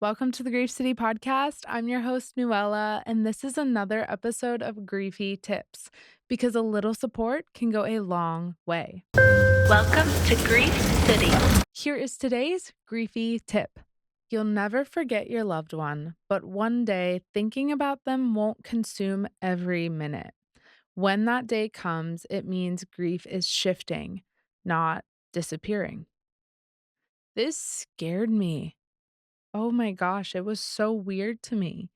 Welcome to the Grief City podcast. I'm your host, Nuella, and this is another episode of Griefy Tips because a little support can go a long way. Welcome to Grief City. Here is today's Griefy Tip. You'll never forget your loved one, but one day thinking about them won't consume every minute. When that day comes, it means grief is shifting, not disappearing. This scared me. Oh my gosh, it was so weird to me.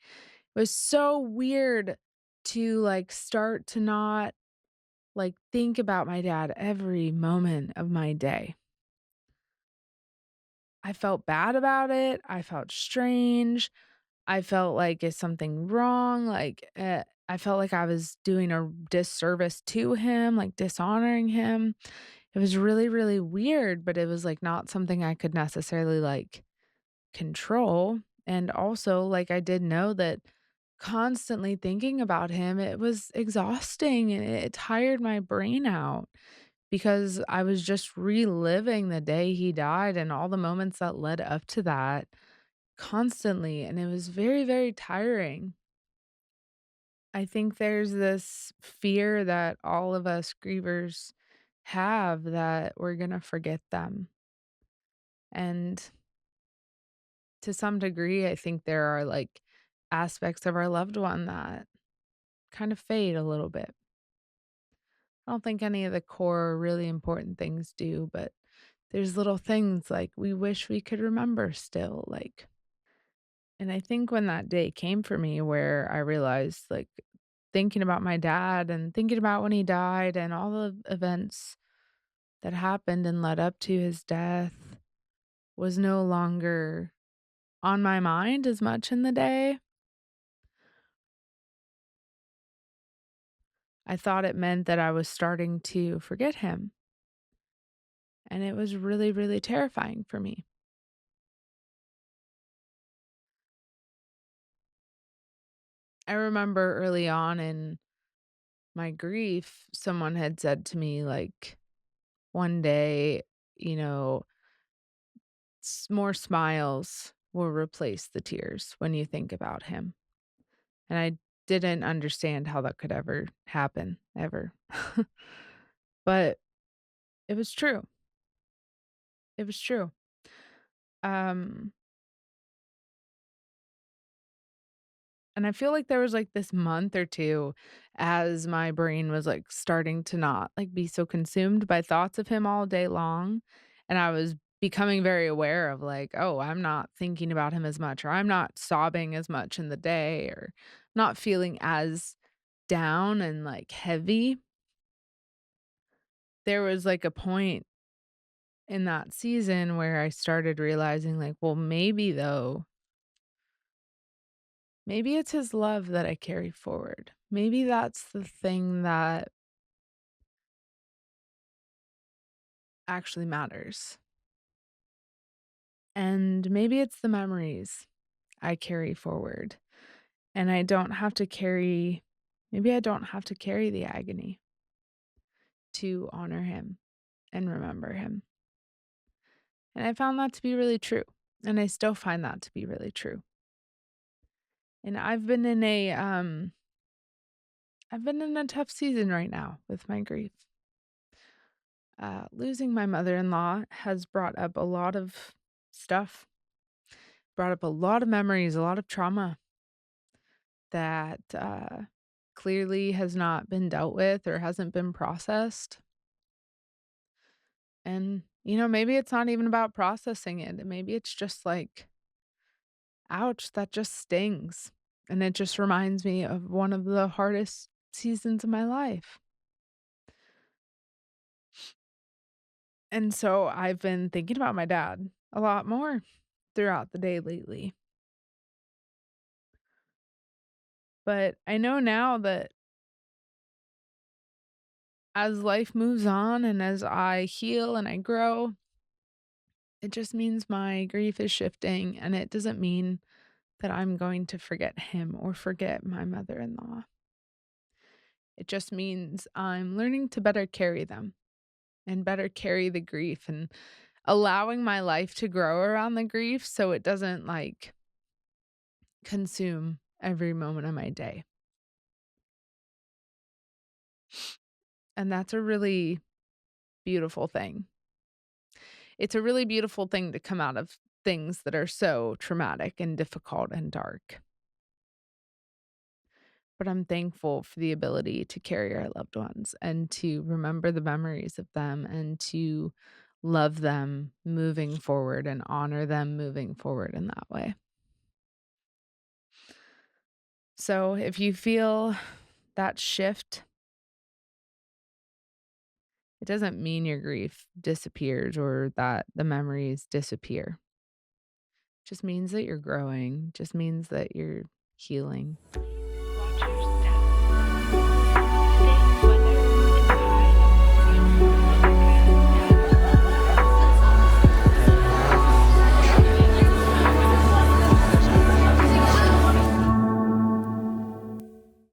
It was so weird to, start to not, think about my dad every moment of my day. I felt bad about it, I felt strange, I felt like, "Is something wrong?" I felt like I was doing a disservice to him, like, dishonoring him. It was really, really weird, but it was, not something I could necessarily, control, and also, I did know that constantly thinking about him, it was exhausting and it tired my brain out because I was just reliving the day he died and all the moments that led up to that constantly, and it was very, very tiring. I think there's this fear that all of us grievers have that we're gonna forget them, and to some degree, I think there are, aspects of our loved one that kind of fade a little bit. I don't think any of the core really important things do, but there's little things like we wish we could remember still, and I think when that day came for me where I realized, thinking about my dad and thinking about when he died and all the events that happened and led up to his death was no longer on my mind as much in the day. I thought it meant that I was starting to forget him, and it was really, really terrifying for me. I remember early on in my grief, someone had said to me, one day, you know, more smiles will replace the tears when you think about him. And I didn't understand how that could ever happen, ever. But it was true. It was true. Um, And I feel like there was, this month or 2 as my brain was, starting to not, be so consumed by thoughts of him all day long, and I was becoming very aware of, "Oh, I'm not thinking about him as much," or, "I'm not sobbing as much in the day," or, not feeling as down and, heavy. There was, a point in that season where I started realizing, "Well, maybe though, maybe it's his love that I carry forward. Maybe that's the thing that actually matters. And maybe it's the memories I carry forward. And I don't have to carry the agony to honor him and remember him." And I found that to be really true. And I still find that to be really true. And I've been in a tough season right now with my grief. Losing my mother-in-law has brought up a lot of stuff, brought up a lot of memories, a lot of trauma that clearly has not been dealt with or hasn't been processed. And, maybe it's not even about processing it. Maybe it's just ouch, that just stings. And it just reminds me of one of the hardest seasons of my life. And so I've been thinking about my dad a lot more throughout the day lately. But I know now that as life moves on and as I heal and I grow, it just means my grief is shifting, and it doesn't mean that I'm going to forget him or forget my mother-in-law. It just means I'm learning to better carry them and better carry the grief and allowing my life to grow around the grief so it doesn't, consume every moment of my day. And that's a really beautiful thing. It's a really beautiful thing to come out of things that are so traumatic and difficult and dark. But I'm thankful for the ability to carry our loved ones and to remember the memories of them and to love them moving forward and honor them moving forward in that way. So if you feel that shift, it doesn't mean your grief disappears or that the memories disappear. Just means that you're growing, just means that you're healing.